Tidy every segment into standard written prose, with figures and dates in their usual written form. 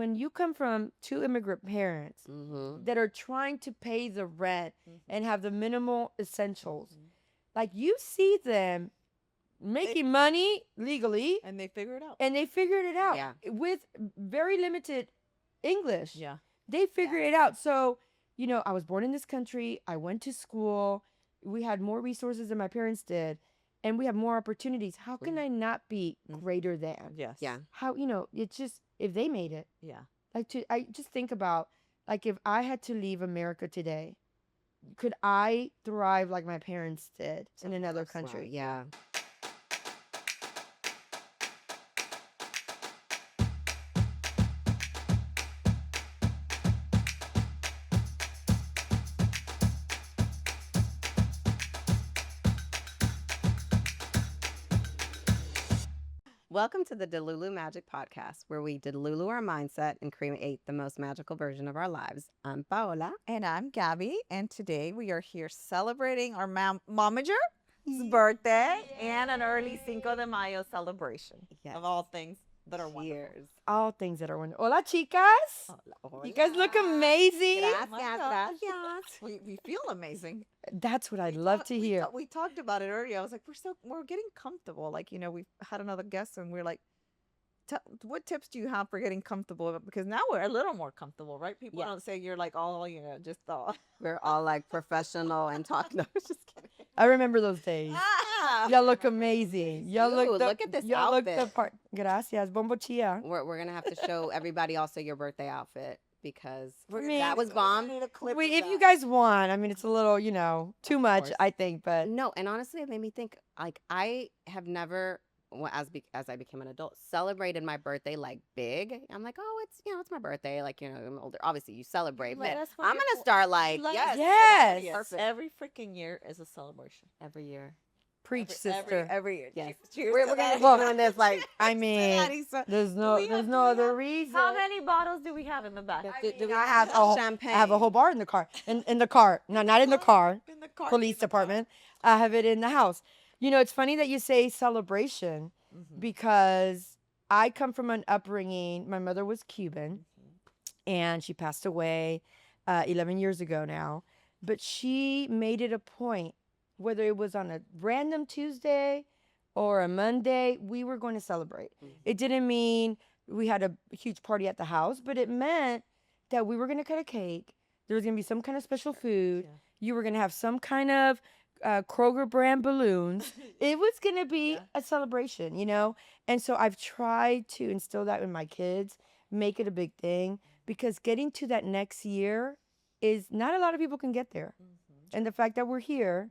when you come from two immigrant parents that are trying to pay the rent and have the minimal essentials, like you see them making money legally, and they figure it out. and they figured it out with very limited English. They figured it out. So, I was born in this country. I went to school. We had more resources than my parents did, and we have more opportunities. How can I not be greater than? Yes. Yeah. How, it's just, if they made it. Yeah. Like, I just think about, like, if I had to leave America today, could I thrive like my parents did in another country? Yeah. Welcome to the Delulu Magic Podcast, where we Delulu our mindset and create the most magical version of our lives. I'm Paola. And I'm Gabby. And today we are here celebrating our momager's birthday and an early Cinco de Mayo celebration. Yes. Of all things that are wonderful. Cheers. All things that are wonderful. Hola, chicas. You guys look amazing. Gracias. We feel amazing. That's what I'd love to hear. We talked about it earlier. I was like, we're getting comfortable. Like, we've had another guest and we're like, what tips do you have for getting comfortable? Because now we're a little more comfortable, right? People don't say you're like all, just all. We're all like professional and talk. No, just kidding. I remember those days. Y'all look amazing. Y'all Look at this y'all outfit. look the part. Gracias, bombo chia. We're going to have to show everybody also your birthday outfit because mean, that was bomb. Wait, if you guys want, I mean, it's a little, too much, I think, but. No, and honestly, it made me think, like, I have never, as I became an adult, celebrated my birthday, like, big. I'm like, oh, it's my birthday. Like, I'm older. Obviously, you celebrate, but I'm going to start, like, yes. Perfect. Every freaking year is a celebration. Every year. Preach, sister. Every year. Yes. Cheers We're to going to that. be doing this, like, I mean, there's no other reason. How many bottles do we have in the back? do we I have champagne? I have a whole bar in the car. In the car. No, not in the car. In the car. Police department. I have it in the house. It's funny that you say celebration because I come from an upbringing. My mother was Cuban, and she passed away 11 years ago now. But she made it a point, whether it was on a random Tuesday or a Monday, we were going to celebrate. It didn't mean we had a huge party at the house, but it meant that we were going to cut a cake. There was going to be some kind of special food. Yeah. You were going to have some kind of Kroger brand balloons. It was going to be a celebration, And so I've tried to instill that in my kids, make it a big thing, because getting to that next year is not a lot of people can get there. And the fact that we're here,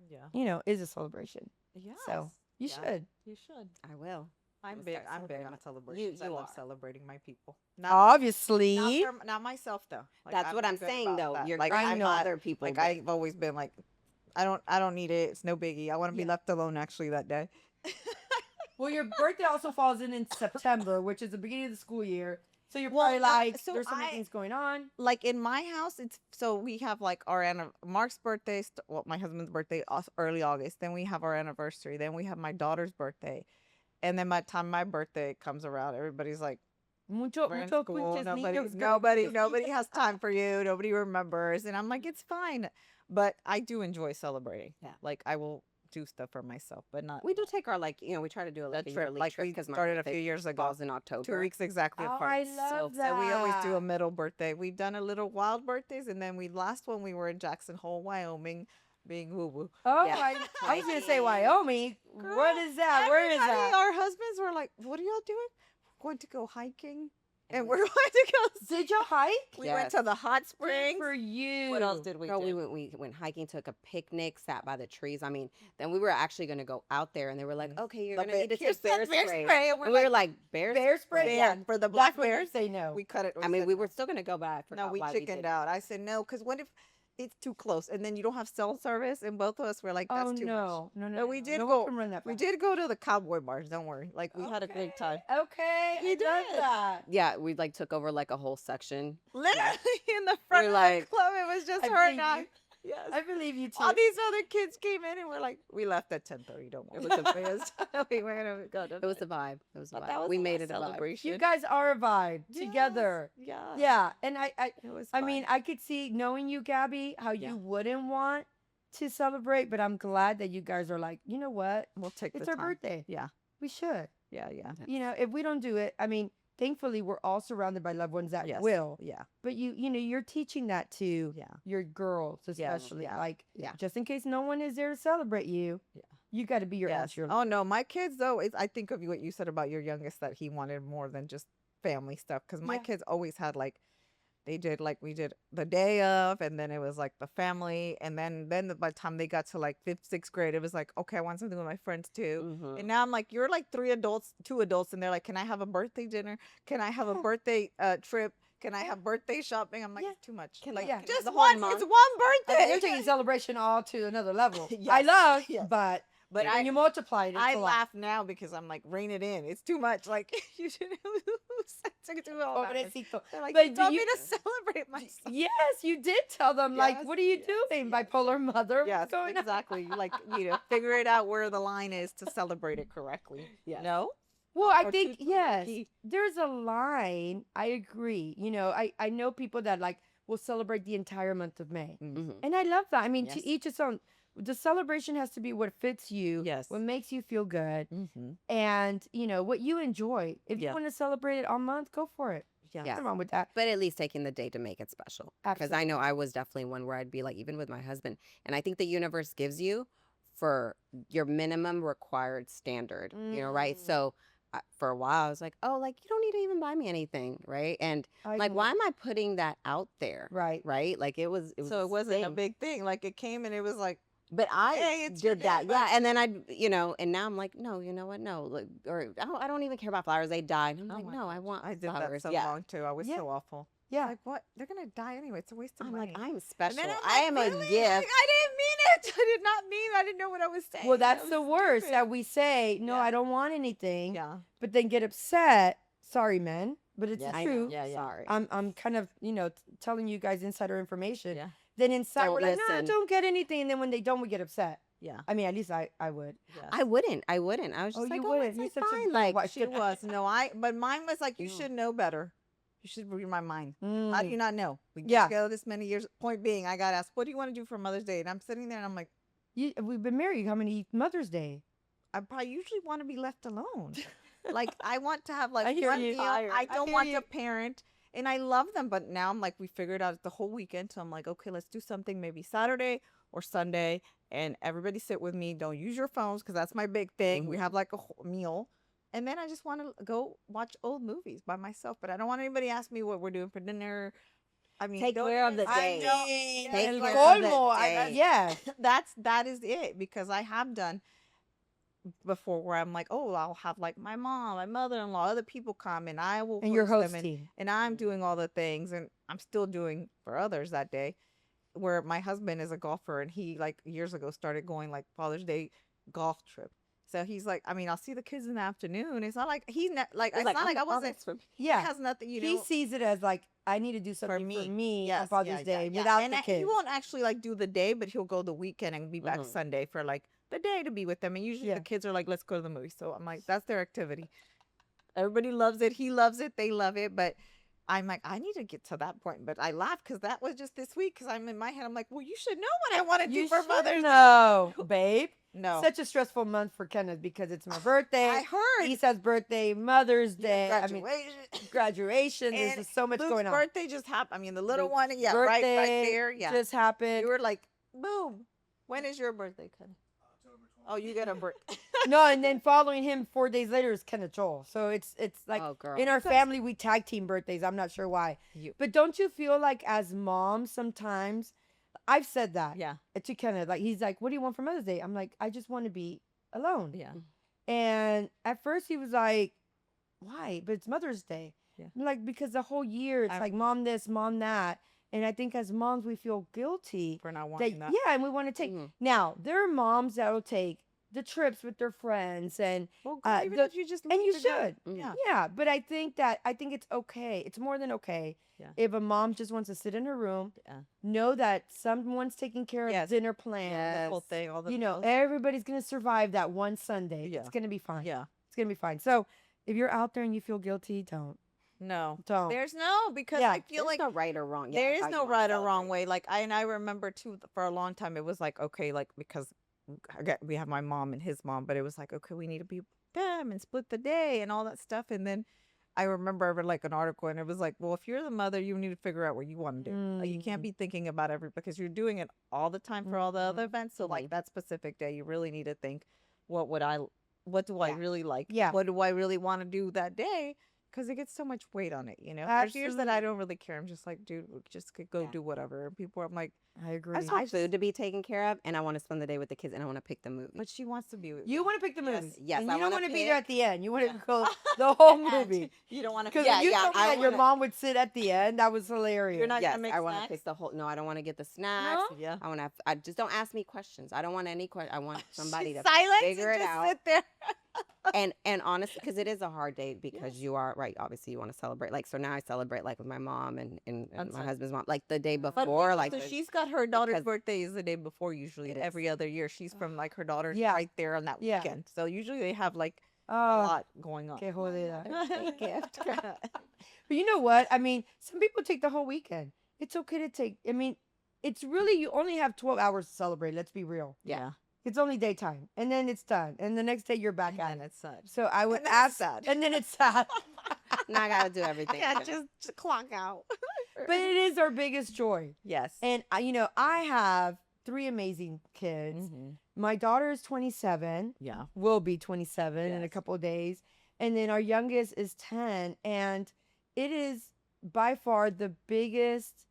is a celebration. Yes. So you should. You should. I will. I'm big on celebrations. I love celebrating my people. Obviously. Not myself though. Like, That's what I'm saying though. That. You're like I know other people. Like I've always been like, I don't need it. It's no biggie. I want to be left alone actually that day. Well, your birthday also falls in September, which is the beginning of the school year. So you're probably there's so many things going on. Like in my house, we have like our Mark's birthday, my husband's birthday, early August. Then we have our anniversary. Then we have my daughter's birthday. And then by the time my birthday comes around, everybody's like, we're in school. Nobody has time for you. Nobody remembers. And I'm like, it's fine. But I do enjoy celebrating. Yeah. Like I will do stuff for myself, but not. We do take our we try to do a trip. Like we started a few years ago. Falls in October. 2 weeks exactly apart. I love that. So we always do a middle birthday. We've done a little wild birthdays, and then last one we were in Jackson Hole, Wyoming, being woo woo. Oh, yeah. I was gonna say Wyoming. Girl, what is that? Where is that? Our husbands were like, "What are y'all doing? We're going to go hiking." And we're going to go. Did you hike? We went to the hot springs. For you. What else did we do? We went hiking, took a picnic, sat by the trees. I mean, then we were actually going to go out there, and they were like, "Okay, you're going to need to take bear spray." And we were like, "Bear spray? Yeah. For the black bears." Say no. We cut it. I mean, we were still going to go back. No, we chickened out. I said no, because what if it's too close, and then you don't have cell service, and both of us were like, "That's too much." No, we did go. We did go to the cowboy bars. Don't worry, like we had a great time. Okay, we did that. Yeah, we took over like a whole section. Literally in the front of the club, it was just her and I. Yes. I believe you too. All these other kids came in and we're like, we left at 10:30. Don't worry. It was We were gonna go to it was a vibe. It was a but vibe. that was We a made nice it a vibe. celebration. You guys are a vibe Yes, together. Yeah. Yeah, and It was I mean, fun. I could see knowing you, Gabby, how Yeah. you wouldn't want to celebrate, but I'm glad that you guys are like, you know what? We'll take It's the our time. birthday. Yeah. We should. Yeah. Yeah. You know, if we don't do it, I mean, thankfully we're all surrounded by loved ones that Yes. will. Yeah. But you're teaching that to Yeah. your girls, especially. yeah, Like, yeah. just in case no one is there to celebrate you, Yeah. you got to be your Yes. answer. Oh no, my kids though. I think of what you said about your youngest that he wanted more than just family stuff because my Yeah. kids always had like they did like we did the day of, and then it was like the family, and then by the time they got to like fifth, sixth grade, it was like okay, I want something with my friends too. Mhm. And now I'm like, you're like two adults, and they're like, can I have a birthday dinner? Can I have a birthday trip? Can I have birthday shopping? I'm like, Yeah. it's too much. Can Like, I- just the whole one. month? It's one I birthday. mean, you're taking celebration all to another level. I Yes. love, Yes. but But when you multiply it, it's I a lot. laugh now because I'm like, rein it in. It's too much. Like you shouldn't do all that. Pobrecito. They're like, But you do told me you- to celebrate myself. Yes, you did tell them, like, Yes, what are you yes, doing, yes, bipolar mother? Yes, What's going on? exactly. Like, figure it out where the line is to celebrate it correctly. Yes. No? Well, I Or think, too yes, key. there's a line. I agree. I know people that, like, will celebrate the entire month of May. Mhm. And I love that. I mean, Yes. to each its own. The celebration has to be what fits you, Yes. what makes you feel good, Mm-hmm. and, what you enjoy. If you Yeah. want to celebrate it all month, go for it. Yeah. Yeah. Nothing wrong with that. But at least taking the day to make it special. Because I know I was definitely one where I'd be like, even with my husband, and I think the universe gives you for your minimum required standard, right? Mm. So for a while, I was like, oh, like, you don't need to even buy me anything, right? And I like, know. why am I putting that out there? Right. Right? Like, it was So it wasn't a thing. big thing. Like, it came and it was like, But I Hey, it's your did that, day, yeah. but- And then and now I'm like, no, you know what? No, like, or I don't even care about flowers. They died. I'm Oh like, my no, I want I did flowers. that so yeah. long too. I was Yeah. so awful. Yeah. Like, what? They're going to die anyway. It's a waste of I'm money. like, I'm And special. then I'm I like, am really? a gift. Like, I didn't mean it. I did not mean I didn't know what I was saying. Well, That that's was the worst stupid. that we say, no, Yeah. I don't want anything, Yeah. but then get upset. Sorry, men, but it's Yes, the I know. truth. Yeah, yeah. Sorry. I'm kind of, telling you guys insider information. Yeah. Then inside Don't we're like, no, listen. don't get anything. And then when they don't, we get upset. Yeah. I mean, at least I would. Yeah. I wouldn't. I wouldn't. I was Oh, just like, you oh, wouldn't. it's You're like such a fine. good Like, wife. She was. No, but mine was like, you No. should know better. You should read my mind. How do Mm. you not know? We get Yeah. together this many years. Point being, I got asked, what do you want to do for Mother's Day? And I'm sitting there and I'm like, We've been married how many Mother's Day? I probably usually want to be left alone. Like, I want to have like I hear one you. meal. Tired. I I don't hear want you. to parent. And I love them. But now I'm like, we figured out the whole weekend. So I'm like, okay, let's do something maybe Saturday or Sunday. And everybody sit with me. Don't use your phones because that's my big thing. We Mhm. have like a whole meal. And then I just want to go watch old movies by myself. But I don't want anybody to ask me what we're doing for dinner. I mean, Take don't care of even the say- day. I mean, Take el care of colmo. the day. Yes. that is it because I have done before where I'm like, oh, I'll have like my mom, my mother-in-law, other people come and I will And you're host them hosting. and I'm doing all the things and I'm still doing for others that day. Where my husband is a golfer and he like years ago started going like Father's Day golf trip. So he's like, I mean, I'll see the kids in the afternoon. It's not like he's not like it's not like I wasn't. Yeah. It has nothing. He sees it as like, I need to do something for me on Yes, Father's yeah, Day yeah. without And the kids. he won't actually like do the day, but he'll go the weekend and be back Mhm. Sunday for like the day to be with them. And usually Yeah. the kids are like, let's go to the movie. So I'm like, that's their activity. Everybody loves it. He loves it. They love it. But I'm like, I need to get to that point. But I laugh because that was just this week. Because I'm in my head, I'm like, well, you should know what I want to do You for should Mother's Day. know, babe. No, Such a stressful month for Kenneth because it's my birthday, I heard. Isa's birthday, Mother's Day, Graduation. I mean, graduation. There's And just so much Luke's going on. birthday just happened. I mean, the little Luke's one, yeah, right birthday there. Yeah. just happened. You were like, boom. When is your birthday, Kenny? Oh, you got a birthday. No, and then following him 4 days later is Kenneth Joel. So it's like Oh, girl. in our family we tag team birthdays. I'm not sure why, but don't you feel like as moms sometimes? I've said that Yeah. to Kenneth. Like he's like, "What do you want for Mother's Day?" I'm like, "I just want to be alone." Yeah. And at first he was like, "Why?" But it's Mother's Day. Yeah. I'm like, because the whole year it's I- like mom this, mom that. And I think as moms we feel guilty For not that, wanting that. yeah, and we want to take. Mhm. Now, there are moms that will take the trips with their friends and Well, even the if you just and leave you the guy- should. Yeah. Yeah, but I think it's okay. It's more than okay Yeah. if a mom just wants to sit in her room, Yeah. know that someone's taking care of Yes. dinner plans. The whole thing, all the You know, meals. everybody's gonna survive that one Sunday. Yeah. It's gonna be fine. Yeah. It's gonna be fine. So if you're out there and you feel guilty, don't. No. Don't. There's no because Yeah. I feel There's like no right or wrong. Yeah, there it's is how you no wanna right or wrong celebrate. way. Like I remember too for a long time it was like okay, like because we have my mom and his mom, but it was like okay, we need to be them and split the day and all that stuff. And then I remember I read like an article and it was like, well, if you're the mother, you need to figure out what you want to do. Like, you can't be thinking about because you're doing it all the time for all the other events. So like that specific day, you really need to think, what do I Yeah. really like? Yeah. What do I really want to do that day? Because it gets so much weight on it, you know. There's years that I Absolutely. don't really care. I'm just like, dude, just go Yeah. do whatever. And people, I'm like, I agree. I just want food to be taken care of, and I want to spend the day with the kids, and I want to pick the movie. but she wants to be with You want to pick the Yes, movie. yes, And I you don't wanna want to be there pick- at the end. You want to go the whole movie. You don't want to. Because Yeah, you yeah, told me I that your wanna- mom would sit at the end. That was hilarious. You're not Yes, gonna make I want to snacks? pick the whole. No, I don't want to get the snacks. No? Yeah. I want to. I just don't ask me questions. I don't want any question. I want somebody to silence figure and it just out. sit there. and honestly, because it is a hard day because you are right. Obviously, you want to celebrate. Like so now, I celebrate like with my mom and On my Sunday. husband's mom. Like the day But before, like so the- she's got her daughter's because- birthday is the day before usually. It And every other year she's from like her daughter's Yeah. right there on that Yeah. weekend. So usually they have like a Oh, lot going on. que jodida. gift. But you know what? I mean, some people take the whole weekend. It's okay to take. I mean, it's really you only have 12 hours to celebrate. Let's be real. Yeah. It's only daytime, and then it's done, and the next day you're back at And it. it's sad. So I would And then it's ask, sad. and then it's sad. Now I gotta do everything. Yeah, again. just clock out. But it is our biggest joy. Yes. And I have 3 amazing kids. Mhm. My daughter is 27. Yeah. Will be 27 in a Yes. couple of days. And then our youngest is 10. And it is by far the biggest,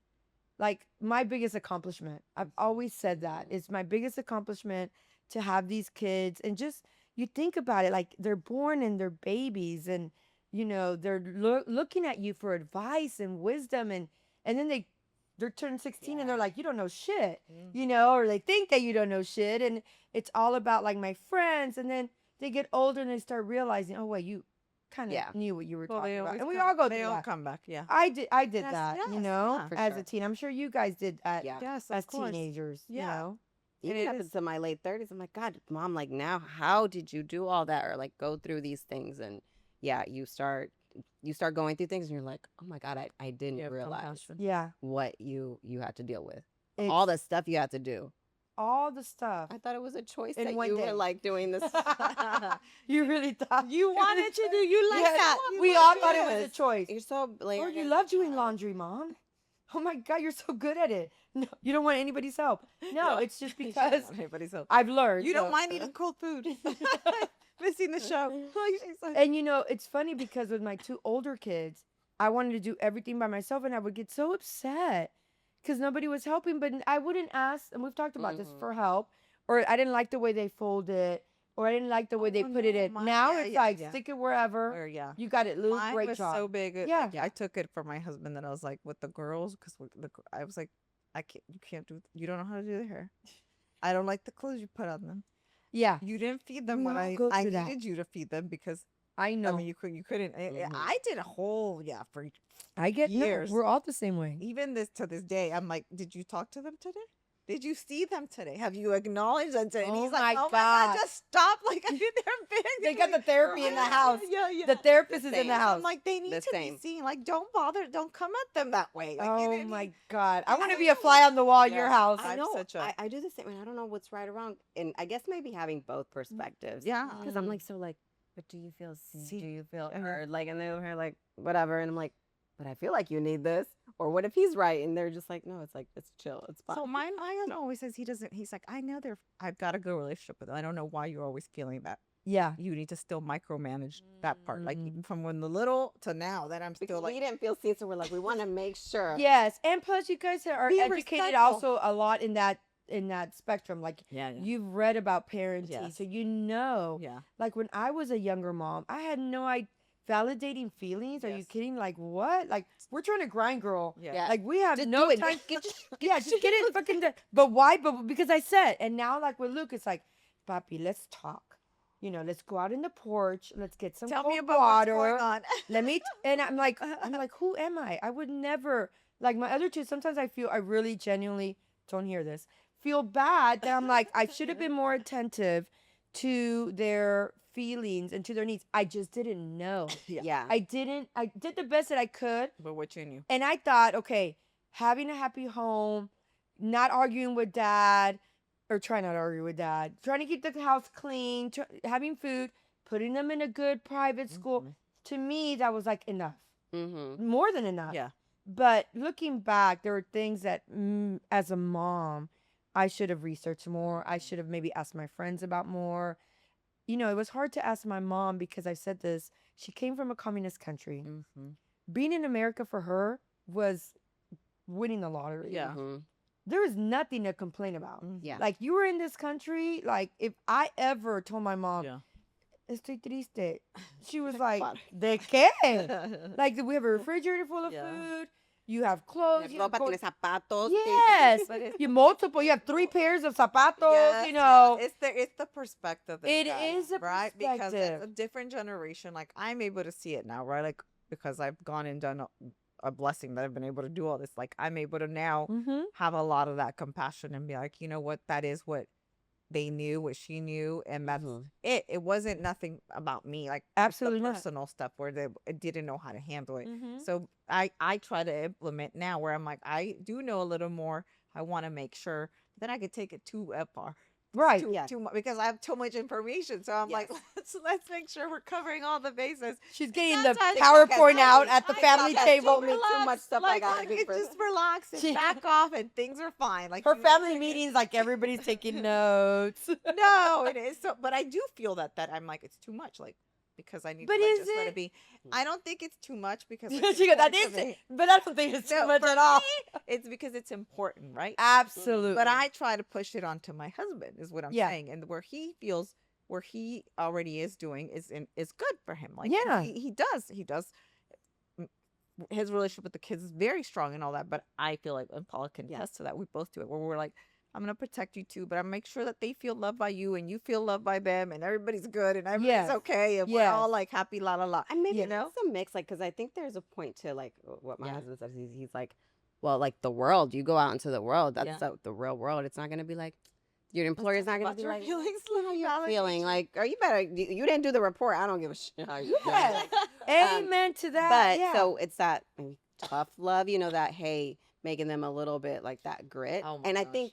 like my biggest accomplishment. I've always said that. It's my biggest accomplishment to have these kids. And just, you think about it, like they're born and they're babies and, they're looking at you for advice and wisdom. And then they're turning 16 and they're like, you don't know shit, or they think that you don't know shit. And it's all about like my friends. And then they get older and they start realizing, oh, wait, you kind of Yeah. knew what you were Well, talking they about. always And we come- all go They through all that. come back. Yeah. I did Yes, that, yes, yeah, for as a sure. teen. I'm sure you guys did that Yeah. Yes. as Of course. teenagers, Yeah. Even it up is. into my late 30s, I'm like, God, mom, like now, how did you do all that or like go through these things? And yeah, you start going through things and you're like, oh my God, I didn't You have realize compassion. Yeah. what you had to deal with. It's All the stuff you had to do. all the stuff. I thought it was a choice In that one you day. were like doing this. You really thought You wanted to do. You like Yes, that. we all thought it was a choice. You're so like, Oh, you love doing laundry, Mom. Oh my God, you're so good at it. No, you don't want anybody's help. No, it's just You don't because want anybody's help. I've learned. You don't so- mind eating cold food. Missing the show. Like, she's like- And it's funny because with my 2 older kids, I wanted to do everything by myself and I would get so upset because nobody was helping. But I wouldn't ask, and we've talked about this, Mhm. for help, or I didn't like the way they fold it, or I didn't like the way they Oh, put it no, in. mine- Now yeah, it's yeah, like yeah. stick it wherever. Or, yeah. You got it, Lou. Mine Great was job. so big. Yeah. I took it for my husband that I was like with the girls because I was like, you can't do. You don't know how to do their hair. I don't like the clothes you put on them. Yeah, You didn't feed them We when all I go through that. needed you to feed them because I know. I mean you couldn't. Mhm. I did a whole for I get years. years. We're all the same way. even to this day. I'm like, did you talk to them today? Did you see them today? Have you acknowledged them today? And Oh he's like, my oh my God, God. just stop! Like I did their big. They got the therapy in the house. Yeah, yeah. The therapist is in same. the I'm house. like, they need The to same. be seen. Like, don't bother. Don't come at them that way. Like, you Oh didn't my need- God. I want to I be a know. fly on the wall in your Yes. house. I I'm know. such a- I do the same. And I don't know what's right or wrong. And I guess maybe having both perspectives. Yeah. Because I'm like, so like, but do you feel seen? See- Do you feel uh-huh. heard? Like, and they're over here like, whatever. And I'm like, but I feel like you need this. Or what if he's right? And they're just like, no, it's like, it's chill. It's fine. So my husband always says he doesn't. He's like, I know I've got a good relationship with them. I don't know why you're always feeling that. Yeah. You need to still micromanage that part. Like Mm. even from when the little to now that I'm because still like, we didn't feel seen. So we're like, we want to make sure. Yes. And plus you guys are Be educated respectful. also a lot in that spectrum. Like yeah, you've read about parenting. Yes. So you know. yeah. Like when I was a younger mom, I had no idea. Validating feelings? Are you Yes. kidding? Like what? Like we're trying to grind, girl. Yeah. Like we have Just no do it. time. Just Yeah, just get it fucking done. But why? But because I said, and now like with Luke, it's like, papi, let's talk. Let's go out in the porch. Let's get some Tell cold me about water. what's going on. And I'm like, who am I? I would never, like my other two, sometimes I really genuinely, don't hear this, feel bad that I'm like, I should have been more attentive to their feelings and to their needs. I just didn't know. Yeah. I did the best that I could. But what you knew. And I thought, okay, having a happy home, not arguing with dad, or trying not to argue with dad, trying to keep the house clean, having food, putting them in a good private school. To me, that was like enough. More than enough. Yeah. But looking back, there were things that, as a mom, I should have researched more. I should have maybe asked my friends about more. It was hard to ask my mom because I said this. She came from a communist country. Being in America for her was winning the lottery. Yeah. There was nothing to complain about. Yeah. Like, you were in this country. Like, if I ever told my mom, estoy triste, she was like, ¿de qué? Like, we have a refrigerator full of food. You have clothes. You have ropa, tienes zapatos. yes. You multiple. You have 3 pairs of zapatos. It's the perspective. It is a right because it's perspective. a different generation. Like, I'm able to see it now, right? Like, because I've gone and done a blessing that I've been able to do all this. Like, I'm able to now have a lot of that compassion and be like, you know what, that is what they knew, what she knew, and that's it. It wasn't nothing about me, like Absolutely the not. personal stuff where they didn't know how to handle it. So I try to implement now where I'm like, I do know a little more. I want to make sure that I could take it too far. Right. Too much, because I have too much information. So I'm like, let's make sure we're covering all the bases. She's getting the Sometimes PowerPoint out at the family She table. told me too much stuff I gotta do it's first. just relax and back off, and things are fine. Like, Her you- family meetings, like everybody's taking notes. No, it is so. But I do feel that I'm like, it's too much. Like, because I need But to, like, is just let it? it be. I don't think it's too much because She it's goes, that important is to me. it. But I don't think it's too No, much for at all. me, it's because it's important, right? Absolutely. But I try to push it onto my husband, is what I'm Yeah. saying, and where he feels, where he already is doing is good for him. Like, Yeah. he does. His relationship with the kids is very strong and all that. But I feel like, and Paula can attest to that, we both do it, where we're like, I'm gonna protect you too, but I make sure that they feel loved by you and you feel loved by them, and everybody's good and everybody's Yes. okay, and we're all like happy, la la la. And maybe you know, it's a mix, like, because I think there's a point to, like, what my husband says. He's like, well, like, the world, you go out into the world, that's the real world. It's not going to be like, your employer's not going to be like, feelings, how you feeling? Like, are you better? You didn't do the report. I don't give a shit how you feeling. Yes. Amen to that. But yeah. so it's that maybe tough love, that, hey, making them a little bit like that grit. Oh my And I gosh. think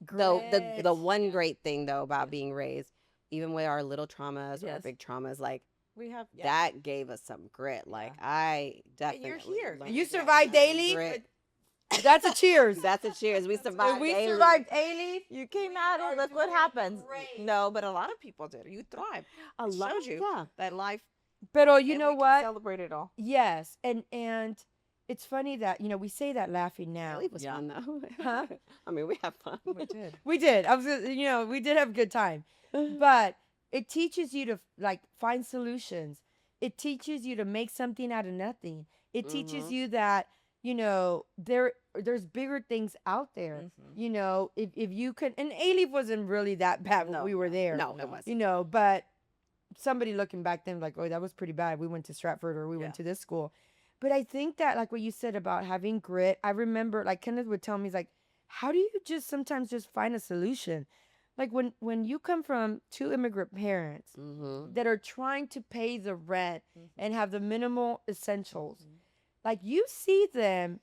the one great thing though about being raised, even with our little traumas or our Yes. big traumas, like, we have that gave us some grit. Like, I definitely you're here. learned You to get survived some daily? grit. That's a cheers. That's a cheers. We survived. we daily. survived daily. You came out and look what happens. No, but a lot of people did. You thrived. A It lot. shows you Yeah. that life. But you and know we can what? Celebrate it all. Yes. And it's funny that, we say that laughing now. It was Yeah. fun though. Huh? I mean, we have fun. We did. We did. We did have a good time. But it teaches you to, like, find solutions. It teaches you to make something out of nothing. It teaches you that, there's bigger things out there. If you could, and A-Leaf wasn't really that bad when we were there. No, it was. But somebody looking back then, like, oh, that was pretty bad. We went to Stratford or we went to this school. But I think that, like what you said about having grit, I remember, like, Kenneth would tell me, he's like, how do you just sometimes just find a solution? Like, when you come from 2 immigrant parents that are trying to pay the rent and have the minimal essentials, like, you see them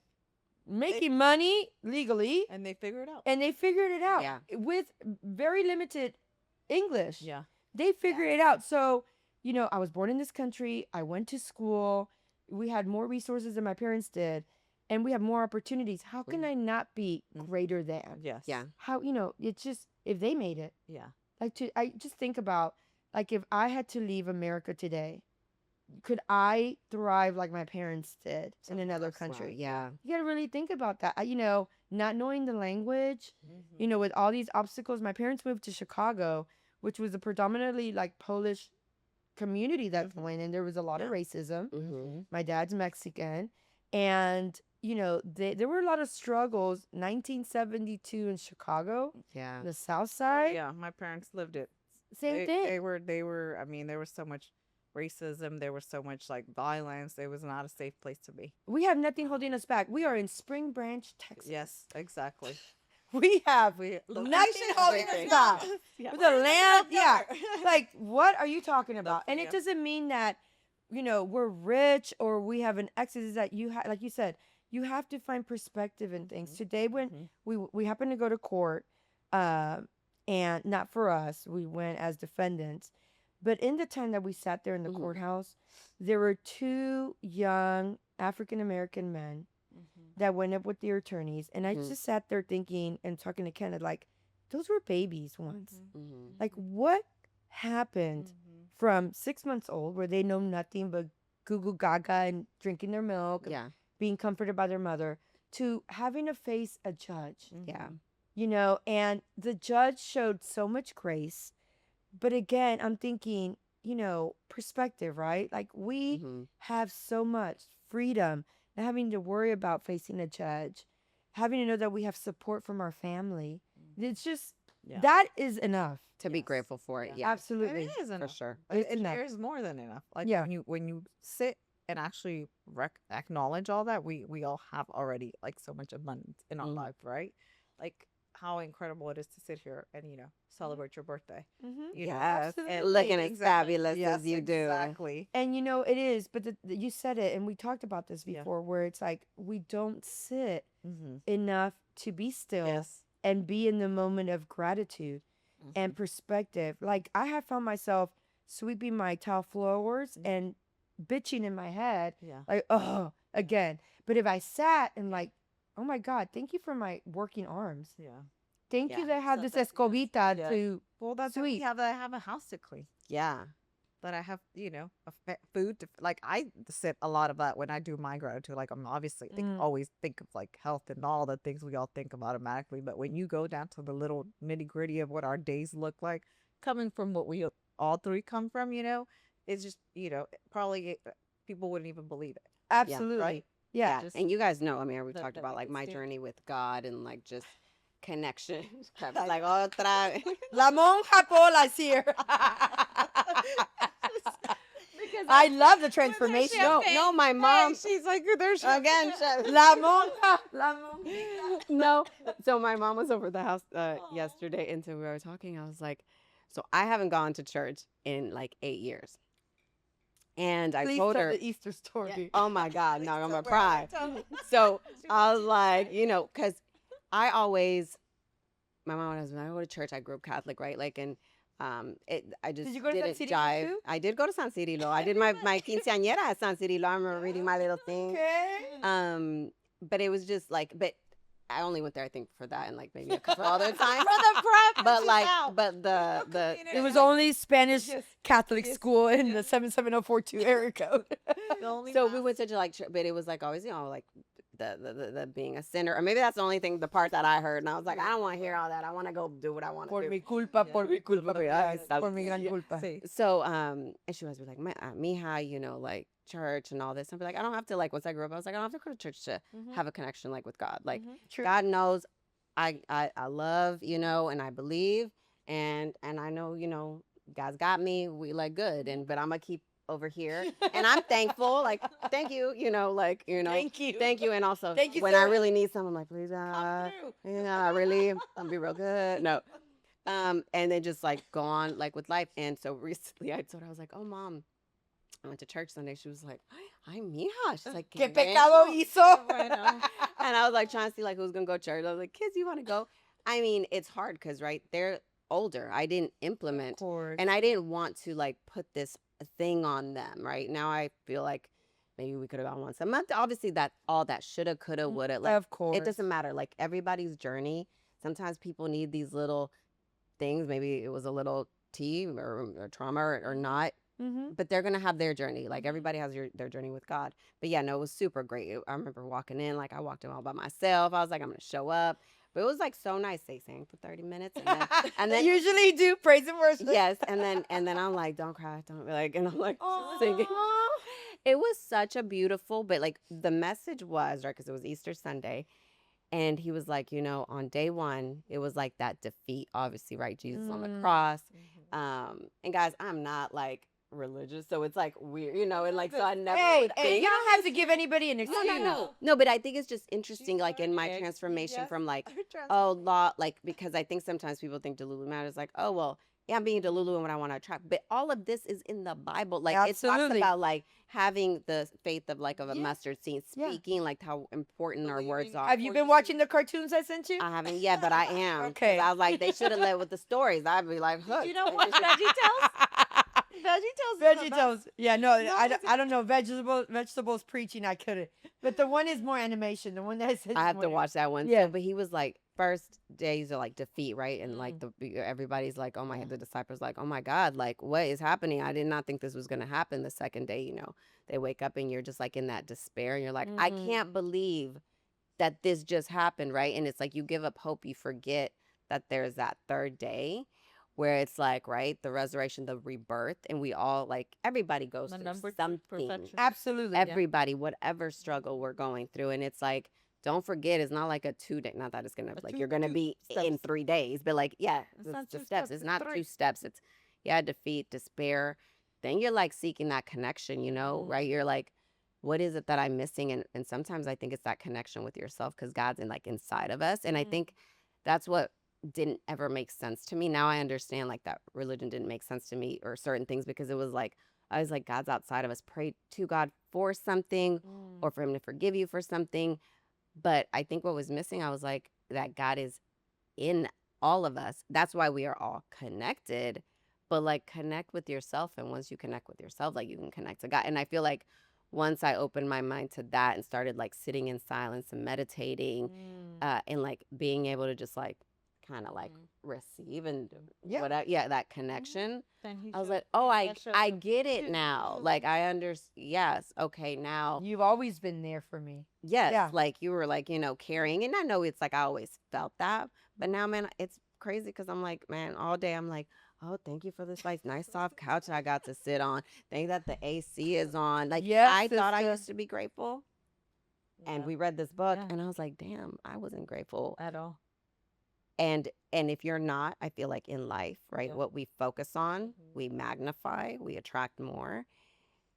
making money legally, And they figure it out. and they figured it out Yeah. with very limited English. Yeah. They figured it out. So, I was born in this country. I went to school. We had more resources than my parents did, and we have more opportunities. How can I not be greater than? Yes. Yeah. How, it's just, if they made it, Yeah. like, I just think about, like, if I had to leave America today, could I thrive like my parents did in another country? Yeah. You gotta really think about that. Not knowing the language, with all these obstacles. My parents moved to Chicago, which was a predominantly, like, Polish community that went, and there was a lot of racism. My dad's Mexican, and there were a lot of struggles. 1972 in Chicago, Yeah. the South Side. Yeah. My parents lived it. Same thing. They were. I mean, there was so much racism. There was so much like violence. It was not a safe place to be. We have nothing holding us back. We are in Spring Branch, Texas. Yes, exactly. We have The nothing nation holding everything. us back. Yeah. The land, yeah. Like, Like, what are you talking about? And it yeah. doesn't mean that, we're rich or we have an excess. Is that like you said, you have to find perspective in things. Today, when we happened to go to court, and not for us, we went as defendants, but in the time that we sat there in the courthouse, there were two young African American men that went up with their attorneys, and I just sat there thinking and talking to Kenneth like, those were babies once. Like, what happened from 6 months old where they know nothing but goo goo gaga and drinking their milk, and being comforted by their mother, to having to face a judge? And the judge showed so much grace. But again, I'm thinking, perspective, right? Like, we have so much freedom, not having to worry about facing a judge, having to know that we have support from our family. It's just, that is enough. To be grateful for it. Yeah. Absolutely. It is enough. For sure. It's enough. There's more than enough. Like, Yeah. when you sit and actually acknowledge all that, we all have already like so much abundance in our life, right? Like, how incredible it is to sit here and celebrate your birthday. You know? Yes. Absolutely. Looking as Exactly. fabulous Yes, as you do. Exactly. And it is, but you said it, and we talked about this before, where it's like we don't sit enough to be still Yes. and be in the moment of gratitude and perspective. Like, I have found myself sweeping my tile floors and bitching in my head, Yeah. like, oh, again. But if I sat and like, oh my God, thank you for my working arms. Yeah. Thank you Yeah. that I have So this that- escobita Yeah. to Well, that's what sweep. that I have a house to clean. Yeah. That I have, food to, like, I sit a lot of that when I do my gratitude. Like, I'm obviously always think of like health and all the things we all think of automatically. But when you go down to the little nitty gritty of what our days look like, coming from what we all three come from, it's just, probably people wouldn't even believe it. Absolutely. Right? Yeah. Just And you guys know, I mean, we've talked that about we like can my stand. journey with God and like just connection. Kevin's like, otra vez. La monja Pola's here. I love the transformation. No, my mom. She's like, there's Again, La monja. La monja. no. So my mom was over the house yesterday, and so we were talking. I was like, so I haven't gone to church in like 8 years. And I Please told tell her, the Easter story. oh my God, no, I'm going to cry. So I was like, because I always, my mom was, when I go to church, I grew up Catholic, right? Like, and I just Did you go to San didn't Cirilo jive. too? I did go to San Cirilo. I did my quinceañera at San Cirilo. I remember reading my little thing. Okay. But it was just like, but I only went there, I think, for that and like maybe a couple other times. For the prep. But like, but the It was only Spanish Catholic school in the 77042 area code. so we went to like, but it was like always, like the being a sinner, or maybe that's the only thing, the part that I heard, and I was like, I don't want to hear all that. I want to go do what I want to Por do. mi culpa, por mi culpa. Por mi gran culpa. So, and she was like, mija, like church and all this. And I'd be like, I don't have to, like, once I grew up, I was like, I don't have to go to church to have a connection, like, with God. Like, True. God knows I love, and I believe, and I know, God's got me. We like good, but I'm gonna keep over here, and I'm thankful. Like, thank you, thank you, and also Thank you, when I sir. really need something, I'm like, please, God, I really, I'll be real good. No, and then just like go on like with life. And so recently, I told her, I was like, oh, Mom, I went to church Sunday. She was like, ay, mija. She's like, ¿Qué "Qué pecado bueno." hizo? And I was like trying to see like who's gonna go to church. I was like, kids, you want to go? I mean, it's hard because right, they're older. I didn't implement, and I didn't want to like put this thing on them. Right now, I feel like maybe we could have gone once a month. Obviously, that all that shoulda, coulda, woulda. Like, Of course. it doesn't matter. Like everybody's journey. Sometimes people need these little things. Maybe it was a little tea or trauma or not. But they're going to have their journey. Like everybody has their journey with God. But yeah, no, it was super great. I remember walking in, like I walked in all by myself. I was like, I'm going to show up. But it was like so nice. They sang for 30 minutes. And then They usually do praise and worship. yes. And then I'm like, don't cry. Don't like, and I'm like singing. It was such a beautiful, but like the message was, right, because it was Easter Sunday. And he was like, on day one, it was like that defeat, obviously, right? Jesus on the cross. And guys, I'm not like religious, so it's like weird, and like so I never Hey, would hey, think. you don't have to give anybody an excuse. No, but I think it's just interesting, like in my transformation from like, oh, law, like because I think sometimes people think Delulu matters, like, oh well, yeah, I'm being Delulu and what I want to attract, but all of this is in the Bible. Like it talks Absolutely. about like having the faith of like of a Yeah. mustard seed, Yeah. speaking like how important our words are. Have you been watching the cartoons I sent you? I haven't yet, but I am. 'Cause Okay. I was like, they should have led with the stories. I'd be like, hooked. You don't watch VeggieTales? VeggieTales. VeggieTales. Yeah, no, No, I don't know. Vegetables preaching, I couldn't. But the one is more animation. The one that I said. I have to watch that one. Yeah. So, but he was like, first days are like defeat, right? And like everybody's like, oh my, the disciples like, oh my God, like what is happening? I did not think this was gonna happen. The second day, they wake up and you're just like in that despair, and you're like, I can't believe that this just happened, right? And it's like you give up hope, you forget that there's that third day where it's like, right, the resurrection, the rebirth, and we all like everybody goes through something. Absolutely. Everybody, whatever struggle we're going through. And it's like, don't forget, it's not like a 2 day, not that it's gonna like you're gonna be in 3 days, but like, yeah, it's the steps. It's not 2 steps. It's defeat, despair. Then you're like seeking that connection, right? You're like, what is it that I'm missing? And sometimes I think it's that connection with yourself because God's in like inside of us. And I think that's what didn't ever make sense to me. Now I understand like that religion didn't make sense to me or certain things because it was like, I was like, God's outside of us. Pray to God for something or for him to forgive you for something. But I think what was missing, I was like, that God is in all of us. That's why we are all connected. But like connect with yourself. And once you connect with yourself, like you can connect to God. And I feel like once I opened my mind to that and started like sitting in silence and meditating and like being able to just like kind of like receive and whatever, that connection. I was like, oh, I get it now. Like I understand. Yes, okay, now You've always been there for me. yes, Yeah. like you were like carrying, and I know it's like I always felt that, but now, man, it's crazy because I'm like, man, all day I'm like, oh, thank you for this like nice soft couch I got to sit on. Thank that the AC is on. Like Yes, I thought I sister. used to be grateful, and we read this book, and I was like, damn, I wasn't grateful At all. And if you're not, I feel like in life, right, what we focus on, we magnify, we attract more.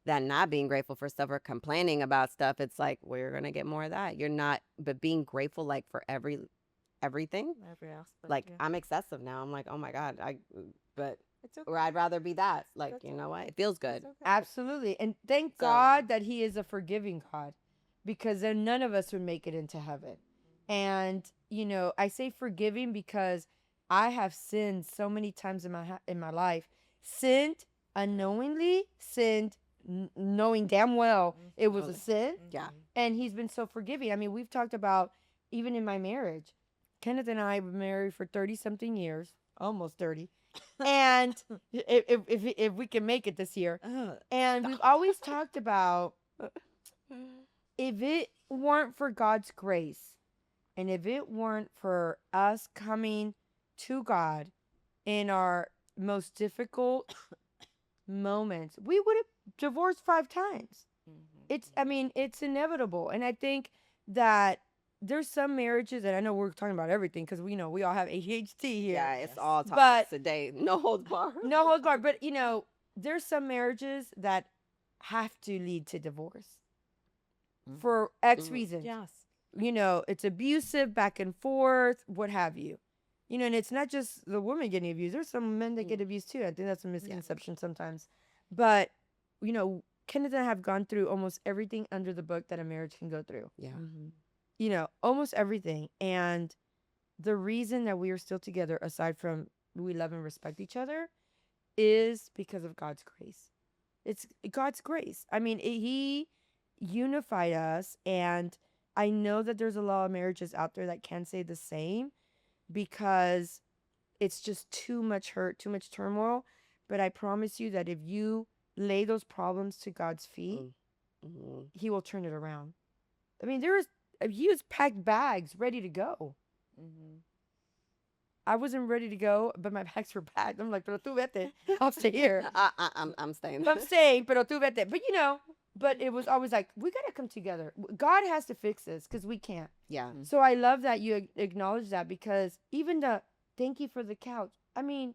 Than not being grateful for stuff or complaining about stuff, it's like, well, you're gonna get more of that. You're not, but being grateful like for everything, Every aspect. like I'm excessive now. I'm like, oh my God, but It's okay. or I'd rather be that. Like, That's you know what? It feels good. Absolutely. And thank So- God that he is a forgiving God because then none of us would make it into heaven. And, I say forgiving because I have sinned so many times in my life. Sinned unknowingly, sinned knowing damn well it was a sin. Yeah. And he's been so forgiving. I mean, we've talked about even in my marriage. Kenneth and I were married for 30 something years, almost 30. And if we can make it this year. And we've always talked about if it weren't for God's grace and if it weren't for us coming to God in our most difficult moments, we would have divorced 5 times. It's inevitable. And I think that there's some marriages, and I know we're talking about everything because we all have ADHD here. Yeah, it's all But- topics today. No holds barred. No holds barred. But, there's some marriages that have to lead to divorce for X reasons. Yes. It's abusive, back and forth, what have you. And it's not just the woman getting abused. There's some men that get abused too. I think that's a misconception sometimes. But, Kenneth and I have gone through almost everything under the book that a marriage can go through. Yeah. Almost everything. And the reason that we are still together, aside from we love and respect each other, is because of God's grace. It's God's grace. I mean, he unified us, and I know that there's a lot of marriages out there that can say the same because it's just too much hurt, too much turmoil. But I promise you that if you lay those problems to God's feet, he will turn it around. I mean, he was packed bags ready to go. I wasn't ready to go, but my bags were packed. I'm like, pero tú vete. I'll stay here. I'm staying. I'm staying, pero tú vete. But but it was always like, we got to come together. God has to fix this because we can't. Yeah. So I love that you acknowledge that because even the thank you for the couch. I mean,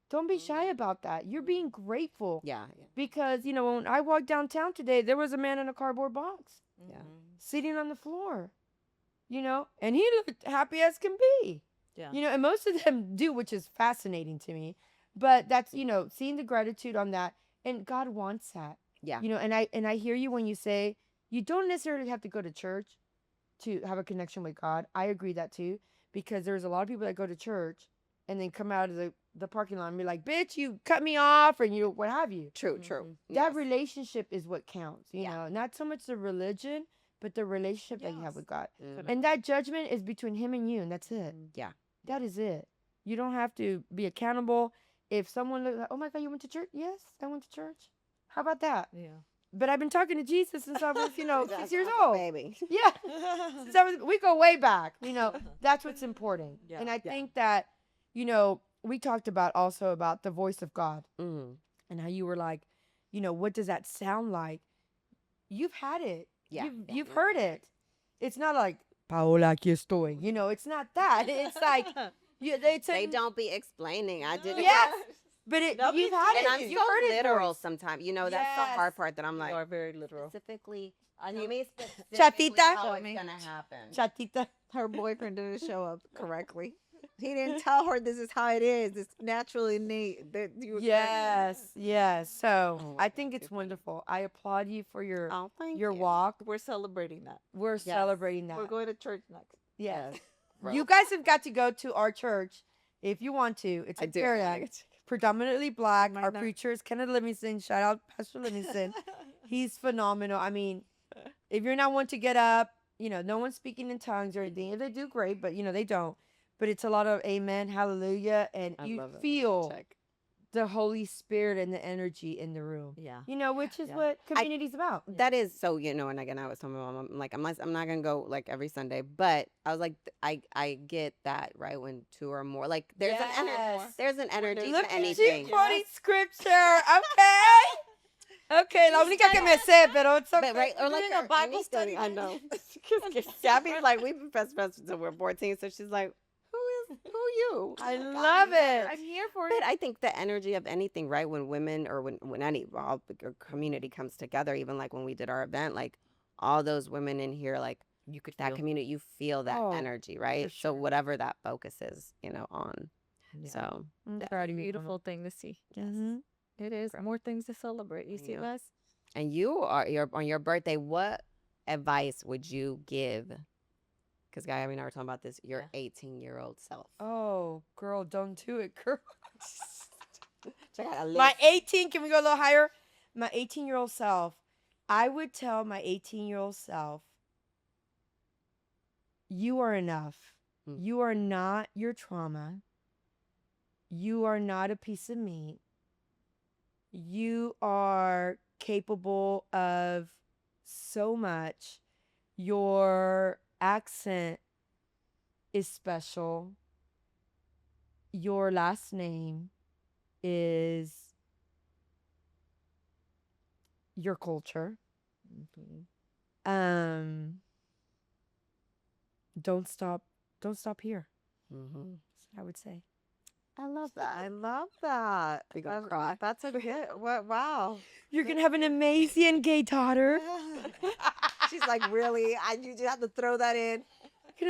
Don't be shy about that. You're being grateful. Yeah. Because, when I walked downtown today, there was a man in a cardboard box Yeah. sitting on the floor, and he looked happy as can be. Yeah. And most of them do, which is fascinating to me. But that's, seeing the gratitude on that. And God wants that. Yeah. And I hear you when you say you don't necessarily have to go to church to have a connection with God. I agree that too, because there's a lot of people that go to church and then come out of the parking lot and be like, bitch, you cut me off, and what have you. True. That Yes. relationship is what counts, Yeah. not so much the religion, but the relationship that you have with God. Mhm. And that judgment is between him and you, and that's it. Yeah. That is it. You don't have to be accountable. If someone looks like, oh my God, you went to church? Yes, I went to church. How about that? Yeah. But I've been talking to Jesus since I was, 6 years Uncle old. Baby. Yeah. We go way back. That's what's important. Yeah. And I Yeah. think that, we talked also about the voice of God Mm-hmm. and how you were like, what does that sound like? You've had it. Yeah. You've heard it. It's not like, Paola, aquí estoy. It's not that. It's like, They don't be explaining. I did it. Yes. But Nobody's you've had And it. I'm You've so heard it. literal sometimes. That's the Yes. hard part that I'm You like, are very literal. specifically, you mean specifically Chatita? how it's Show me. going to happen. Chatita. Her boyfriend didn't show up correctly. He didn't tell her this is how it is. It's naturally neat. That you Yes. So Oh, I think it's wonderful. I applaud you for your Oh, thank your you. walk. We're celebrating that. We're celebrating that. We're going to church next. Yes. Yes. You guys have got to go to our church if you want to. It's I in do. Fairfax, predominantly black. Might Our not- preacher is Kenneth Livingston. Shout out Pastor Livingston. He's phenomenal. I mean, if you're not one to get up, no one's speaking in tongues or anything. If they do, great, but they don't. But it's a lot of amen, hallelujah, and I you love it. feel Check. the Holy Spirit and the energy in the room. Yeah. Which is Yeah. what community's about. That is so, and again, I was telling my mom, I'm like, I'm not going to go like every Sunday, but I was like, I get that, right? When two or more, like there's an energy, Yes. there's an energy Look to at you anything. quoting scripture. Okay, la única que me sé, pero it's okay. But right, or like doing a our Bible anything, study. I know. Gabby's like, we've been best friends since we're 14, so she's like, who you? I love it. I'm here for But I think the energy of anything, right? When women or when any all the community comes together, even like when we did our event, like all those women in here, like You could that community, you feel that Oh, energy, right? for So sure. whatever that focus is, on. So I'm That's proud a of you. beautiful thing to see. Mhm. It is. More things to celebrate. You see, Yeah. Les? and you are on your birthday, what advice would you give? Because Guy, I mean, I were talking about this, your Yeah. 18-year-old self. Oh, girl, don't do it, girl. Check out a My list. 18, can we go a little higher? My 18-year-old self, I would tell my 18-year-old self, you are enough. Mm. You are not your trauma. You are not a piece of meat. You are capable of so much. Your accent is special. Your last name is your culture. Don't stop here. Mm-hmm. That's what I would say. I love that. I love that. You gonna cry? That's a hit. What? Wow. You're gonna have an amazing gay daughter. She's like, really? You just have to throw that in.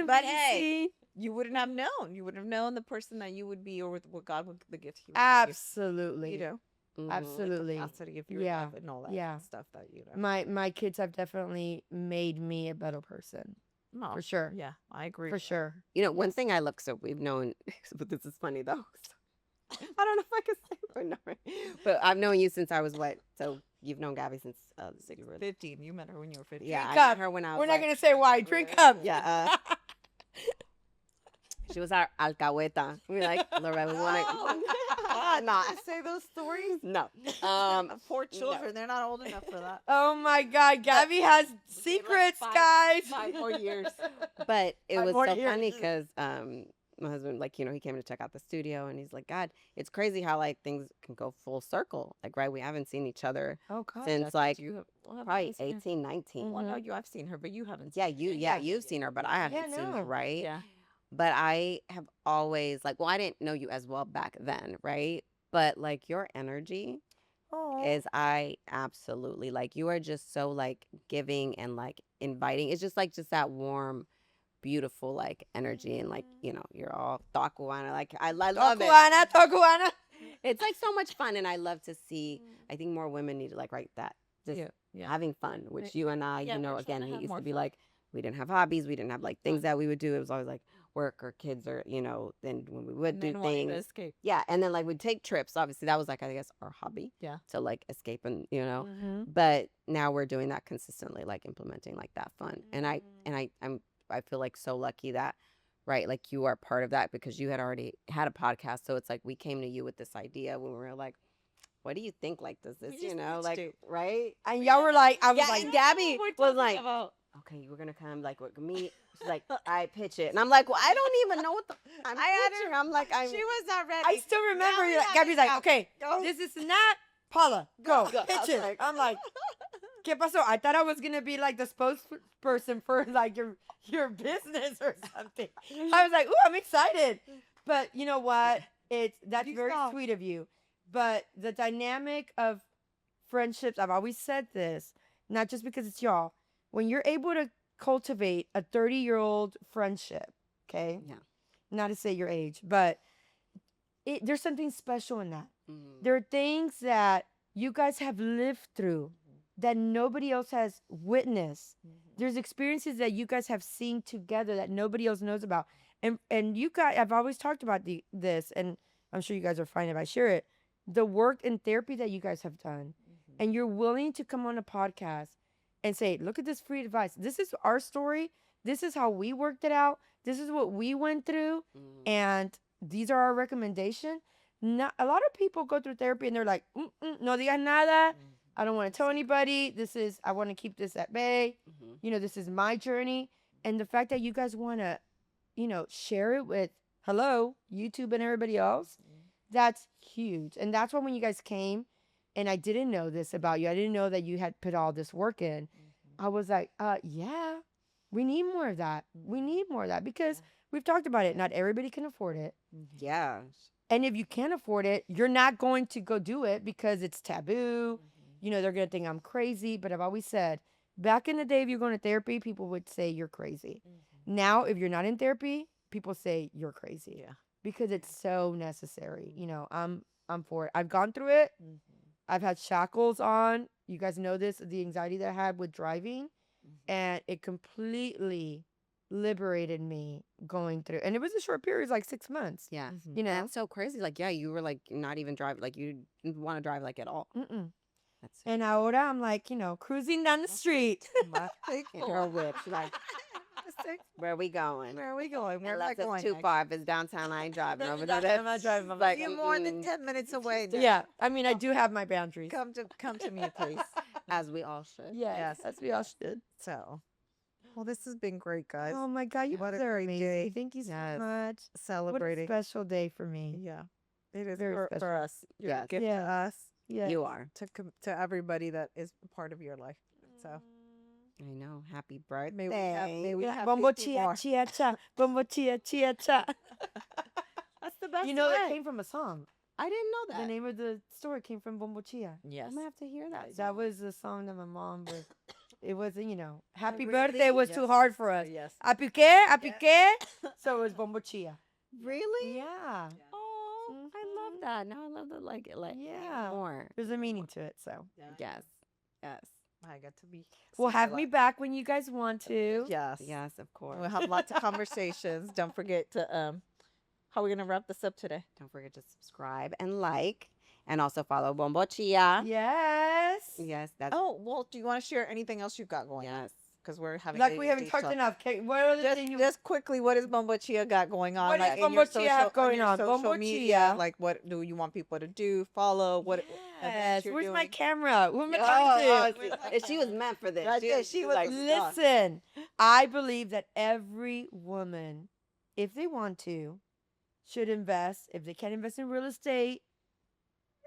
But hey, you wouldn't have known. You wouldn't have known the person that you would be, or what God would, the gift He would give Absolutely. you. You know, Mhm. Absolutely. capacity of your Yeah. love and all that Yeah. stuff that My kids have definitely made me a better person. No, For sure. Yeah, I agree. For sure. One thing I look, so we've known, but this is funny though. I don't know if I can say it or not, but I've known you since I was what? So you've known Gabby since the city room. 15. You met her when you were 15. Yeah, I Drink met up. her when I was. We're not like- gonna say why. Drink up. Yeah, she was our alcahueta. We were like, Loretta, we want to. No, say those stories. no. Poor children. They're not old enough for that. Oh my God, Gabby has secrets, guys. 5 more years. But it 5 was more so years. funny because my husband, like, he came to check out the studio and he's like, God, it's crazy how like things can go full circle. Like, right, we haven't seen each other Oh God. since like you have, probably 18, 19. Well, no, I've seen her, but you haven't. Yeah, you've seen her, but I haven't Yeah, seen her, no. right? Yeah. But I have always like, well, I didn't know you as well back then, right? but like your energy Oh. is I absolutely like you are just so like giving and like inviting. It's just that warm, beautiful like energy and like you're all takuana. Like I love it. Tokuana. It's like so much fun, and I love to see. I think more women need to like write that. Just Yeah. having fun, which you and I, Yeah, we're trying again, to it have used more to be fun. like we didn't have hobbies, we didn't have like things that we would do. It was always like work or kids or then when we would And do then wanting to things, escape. yeah, and then like we'd take trips. Obviously, that was like I guess our hobby, Yeah. to like escape and Mm-hmm. But now we're doing that consistently, like implementing like that fun, and I feel like so lucky that. Right, like you are part of that because you had already had a podcast, so it's like we came to you with this idea when we were like, what do you think? Like, does this, We just pitched like, it. right? And y'all were like, I was Yeah, like, and Gabby We're was talking like, about- okay, we're gonna come, like, with me. She's like, I pitch it, and I'm like, well, I don't even know what the I'm I had pitching. I'm like, She was not ready. I still remember. Now we You're like, have Gabby's it like, now. okay, Go. this is not Paula. Go, Go. I pitch was it. like- I'm like, ¿qué pasó? I thought I was gonna be like the spokesperson for like your business or something. I was like, ooh, I'm excited. But you know what? That's You very saw. sweet of you. But the dynamic of friendships, I've always said this, not just because it's y'all. When you're able to cultivate a 30-year-old friendship, okay? Yeah. Not to say your age, but there's something special in that. Mhm. There are things that you guys have lived through that nobody else has witnessed. There's experiences that you guys have seen together that nobody else knows about. And you guys, I've always talked about this, and I'm sure you guys are fine if I share it. The work and therapy that you guys have done, and you're willing to come on a podcast and say, look at this free advice. This is our story. This is how we worked it out. This is what we went through. Mhm. And these are our recommendations. Not a lot of people go through therapy and they're like, no digas nada. I don't want to tell anybody. I want to keep this at bay. Mhm. This is my journey. And the fact that you guys want to, share it with, YouTube and everybody else, that's huge. And that's why when you guys came and I didn't know this about you, I didn't know that you had put all this work in. I was like, yeah, we need more of that. We need more of that because we've talked about it. Not everybody can afford it. Yeah. And if you can't afford it, you're not going to go do it because it's taboo. They're going to think I'm crazy. But I've always said, back in the day, if you're going to therapy, people would say you're crazy. Now, if you're not in therapy, people say you're crazy. Yeah. Because it's so necessary. I'm for it. I've gone through it. I've had shackles on. You guys know this, the anxiety that I had with driving. And it completely liberated me going through. And it was a short period, it was like 6 months. Yeah. Mhm. You know? That's so crazy. Like, yeah, you were like not even driving. Like, you didn't want to drive like at all. Mm-mm. That's And ahora I'm like, cruising down the street. girl whip. She's like, where are we going? Where are we going? Where am I Unless it's going? too next? far. If it's downtown, I ain't driving over I'm there. not driving. I'm Like, You're more than 10 minutes away. now. Yeah. I mean, I do have my boundaries. Come to me, please. as we all should. Yes. As we all should. So, well, this has been great, guys. Oh my God, you What a guys are great amazing. day. Thank you so Yes. much. What a Celebrating. special day for me. Yeah, it is Very for special. us. You're a Yes. gift Yeah. to us, Yeah. You are. to everybody that is a part of your life. So I know. Happy birthday. may we have Bombo 50 chia more. chia cha. Bombo chia chia cha. That's the best. That way. came from a song. I didn't know that. The name of the story came from Bombo chia. Yes. I'm gonna have to hear that. That was the song that my mom was. It wasn't, happy really? birthday was too Yes. hard for us. Yes. I piqué. So it was Bombo chia. Really? Yeah. Oh, I love that. Now I love the like Yeah. more. There's a meaning to it. So Yes. Yes. I got to be. well, see have a me lot. back when you guys want to. Yes. Yes, of course. We'll have lots of conversations. Don't forget to How are we gonna wrap this up today? Don't forget to subscribe and like, and also follow Bombo Chia. Yes. Yes, that's Oh well, do you want to share anything else you've got going? yes. Because we're having Like we haven't ADHD talked talk. enough. Okay, what other Just, thing you just quickly, what does Bombo Chia got going on? What like does in Bombo your Chia have going your on? Social Bombo media, Chia. like what do you want people to do? Follow what? Yes. you're Where's my doing? camera? Who am I Oh, talking to? and she was meant for this. Right there, she was like, Listen, I believe that every woman, if they want to, should invest. If they can't invest in real estate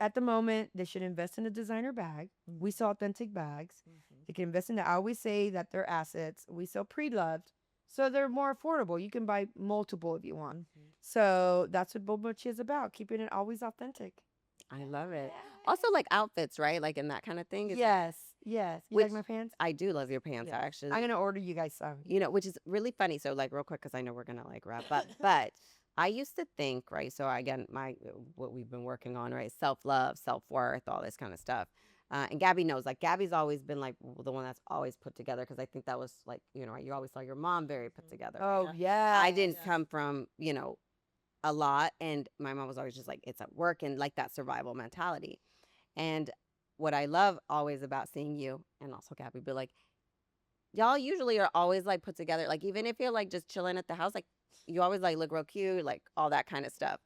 at the moment, they should invest in a designer bag. We sell authentic bags. They can invest in that. I always say that they're assets. We sell pre-loved, so they're more affordable. You can buy multiple if you want. So that's what Bobochi is about, keeping it always authentic. I love it. Also, like outfits, right? Like in that kind of thing. Yes, yes. You Which like my pants? I do love your pants. I Yeah. actually, I'm gonna order you guys some. which is really funny. So, like, real quick, because I know we're gonna like wrap up, but I used to think, right? So, again, what we've been working on, right? Self love, self worth, all this kind of stuff. And Gabby knows, like, Gabby's always been like the one that's always put together because I think that was like, you always saw your mom very put together. Oh yeah. I didn't come from, a lot, and my mom was always just like, it's at work and like that survival mentality. And what I love always about seeing you and also Gabby, be like, y'all usually are always like put together. Like even if you're like just chilling at the house, like you always like look real cute, like all that kind of stuff.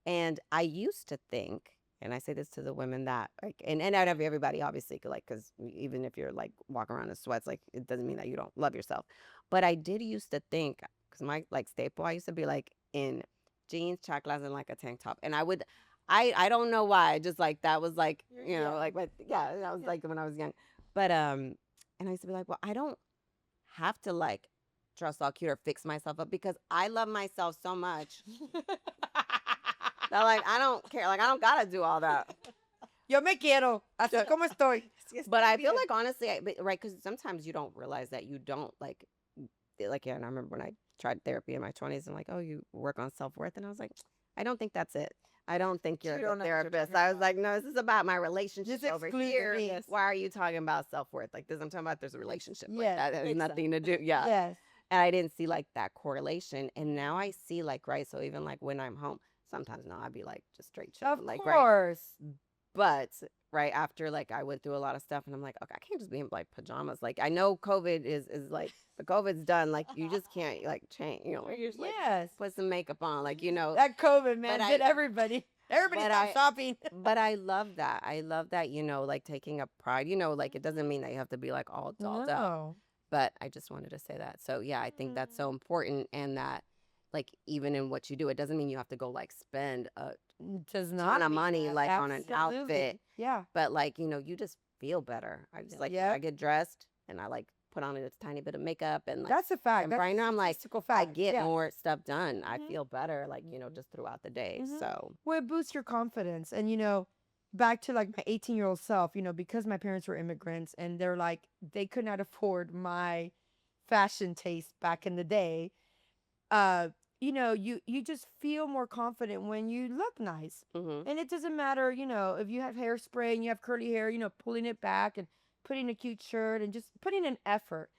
And I used to think, and I say this to the women that like, and not everybody obviously, like because even if you're like walking around in sweats, like it doesn't mean that you don't love yourself. But I did used to think, because my like staple, I used to be like in jeans, chaclas, and like a tank top, and I don't know why, just like that was like like that was like when I was young, but and I used to be like, well, I don't have to like dress all cute or fix myself up because I love myself so much that like I don't care, like I don't gotta do all that. Yo me quiero, así como estoy. But I feel like honestly, right, because sometimes you don't realize that you don't like, yeah. And I remember when I tried therapy in my 20s, and like, oh, you work on self worth, and I was like, I don't think that's it. I don't think you're a therapist. I was like, no, this is about my relationship over here. Yes. Why are you talking about self worth like this? I'm talking about there's a relationship. Like, Yes, that has nothing to do. Yeah. Yes. And I didn't see like that correlation, and now I see like right. So even like when I'm home, sometimes now I'd be like just straight chill, Of like right. course. But right after like I went through a lot of stuff, and I'm like, okay, I can't just be in like pajamas. Like I know COVID is like the COVID's done. Like you just can't like change. You just like Yes. put some makeup on. Like That COVID, man, But did everybody. Everybody but stopped shopping. but I love that. I love that. Like taking a pride. Like it doesn't mean that you have to be like all dolled up. No. But I just wanted to say that. So yeah, I think that's so important, and that like even in what you do, it doesn't mean you have to go like spend a Does not ton of mean money that. like on an Absolutely. outfit. Yeah. But like, you just feel better. I just like Yep. I get dressed and I like put on a tiny bit of makeup and like That's a fact. and That's right now I'm like statistical I fact. get Yeah. more stuff done. I Mhm. feel better like, just throughout the day. Mhm. So Well, it boosts your confidence. And, back to like my 18-year-old self, because my parents were immigrants and they're like, they could not afford my fashion taste back in the day. You just feel more confident when you look nice. mhm. And it doesn't matter, if you have hairspray and you have curly hair, pulling it back and putting a cute shirt and just putting an effort.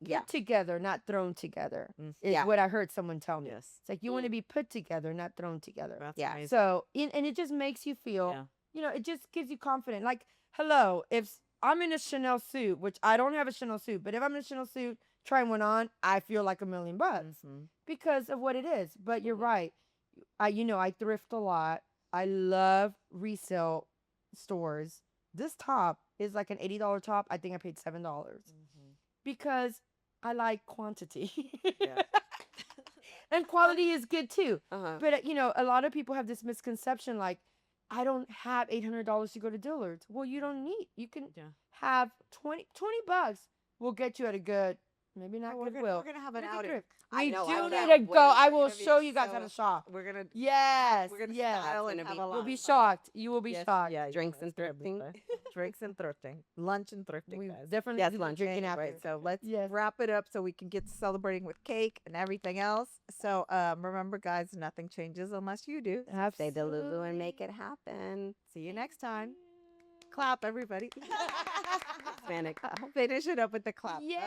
Yeah. Put together, not thrown together, is Yeah. what I heard someone tell me. Yes. It's like you want to be put together, not thrown together. That's Yeah. amazing. So, and it just makes you feel, it just gives you confidence. Like, hello, if I'm in a Chanel suit, which I don't have a Chanel suit, but if I'm in a Chanel suit, trying one on, I feel like $1,000,000 because of what it is. But you're right. I thrift a lot. I love resale stores. This top is like an $80 top. I think I paid $7 because I like quantity. Yeah. And quality is good too. Uh-huh. But a lot of people have this misconception like, I don't have $800 to go to Dillard's. Well, you don't need. You can have $20 will get you at a good, maybe not Goodwill. We're gonna have an but a good outing. thrift. I We know, do I need can't to go. I wait. will It's gonna be show you guys how so- to shop. We're gonna Yes. we're gonna yes. style and It's have gonna a be- lot. You'll be of fun. shocked. You will be Yes, shocked. yeah, Drinks it's and gonna be thrifting. fun. Drinks and thrifting, lunch and thrifting, We guys. definitely Yes, do lunch. drinking Okay, after. right, so let's Yes. wrap it up so we can get to celebrating with cake and everything else. So remember, guys, nothing changes unless you do. Say the Lulu and make it happen. See you next time. Clap, everybody. Hispanic. Finish it up with the clap. Yeah.